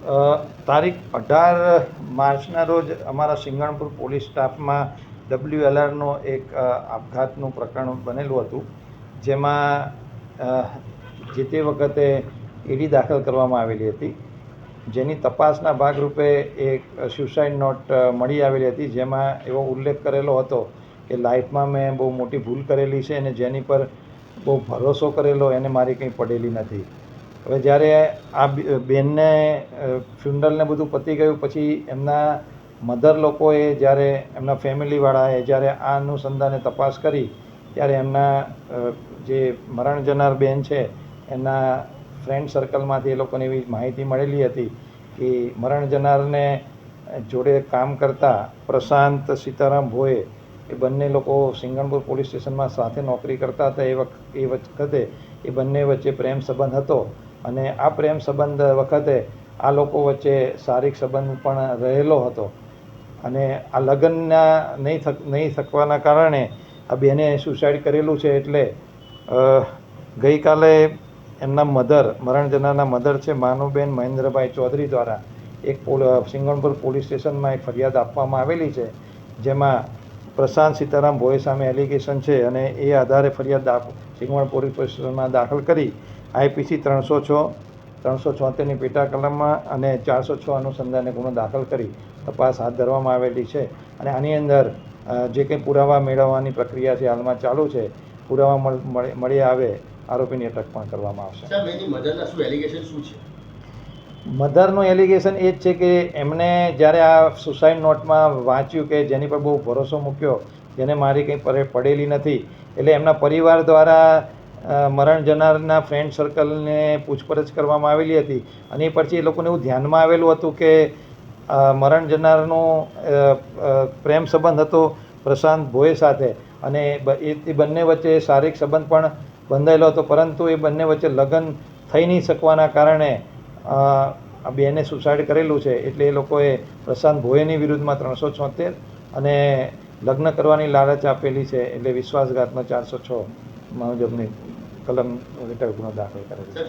તારીખ 18 માર્ચના રોજ અમારા સિંગણપુર પોલીસ સ્ટાફમાં WLRનો એક આપઘાતનું પ્રકરણ બનેલું હતું, જેમાં જે તે વખતે ઈડી દાખલ કરવામાં આવેલી હતી, જેની તપાસના ભાગરૂપે એક સ્યુસાઇડ નોટ મળી આવેલી હતી, જેમાં એવો ઉલ્લેખ કરેલો હતો કે લાઈફમાં મેં બહુ મોટી ભૂલ કરેલી છે અને જેની પર બહુ ભરોસો કરેલો એને મારી કંઈ પડેલી નથી. હવે જ્યારે આ બેનને ફ્યુનરલને બધું પતી ગયું પછી એમના મધર લોકોએ જ્યારે એમના ફેમિલીવાળાએ જ્યારે આ અનુસંધાને તપાસ કરી ત્યારે એમના જે મરણ જનાર બેન છે એમના ફ્રેન્ડ સર્કલમાંથી એ લોકોને એવી માહિતી મળેલી હતી કે મરણ જનારને જોડે કામ કરતા પ્રશાંત સીતારામ ભોએ એ બંને લોકો સિંગણપુર પોલીસ સ્ટેશનમાં સાથે નોકરી કરતા હતા. એ વખતે એ બંને વચ્ચે પ્રેમ સંબંધ હતો અને આ પ્રેમ સંબંધ વખતે આ લોકો વચ્ચે શારીરિક સંબંધ પણ રહેલો હતો અને આ લગ્નના નહીં થકવાના કારણે આ બેને સુસાઇડ કરેલું છે. એટલે ગઈકાલે એમના મરણ જનારના મધર છે માનુબેન મહેન્દ્રભાઈ ચૌધરી દ્વારા એક સિંગણપુર પોલીસ સ્ટેશનમાં એક ફરિયાદ આપવામાં આવેલી છે, જેમાં પ્રશાંત સીતારામ ભોય સામે એલિગેશન છે અને એ આધારે ફરિયાદ સિંગવણ પોલીસ સ્ટેશનમાં દાખલ કરી IPC 306, 376ની પેટા કલમમાં અને 406 અનુસંધાને ગુનો દાખલ કરી તપાસ હાથ ધરવામાં આવેલી છે. અને આની અંદર જે કંઈ પુરાવા મેળવવાની પ્રક્રિયા છે હાલમાં ચાલુ છે. પુરાવા મળી આવે આરોપીની અટક પણ કરવામાં આવશે. મધરનું એલિગેશન એ જ છે કે એમને જ્યારે આ સુસાઇડ નોટમાં વાંચ્યું કે જેની પર બહુ ભરોસો મૂક્યો, જેને મારી કંઈ પડેલી નથી, એટલે એમના પરિવાર દ્વારા મરણ જનારના ફ્રેન્ડ સર્કલને પૂછપરછ કરવામાં આવેલી હતી અને એ પછી એ લોકોને એવું ધ્યાનમાં આવેલું હતું કે મરણ જનારનું પ્રેમ સંબંધ હતો પ્રશાંત ભોય સાથે અને એ બંને વચ્ચે શારીરિક સંબંધ પણ બંધાયેલો હતો, પરંતુ એ બંને વચ્ચે લગ્ન થઈ નહીં શકવાના કારણે આ બેને સુસાઇડ કરેલું છે. એટલે એ લોકોએ પ્રશાંત ભોયની વિરુદ્ધમાં 376 અને લગ્ન કરવાની લાલચ આપેલી છે એટલે વિશ્વાસઘાતનો 406 મુજબની કલમ હેઠળ ગુનો દાખલ કરેલો છે.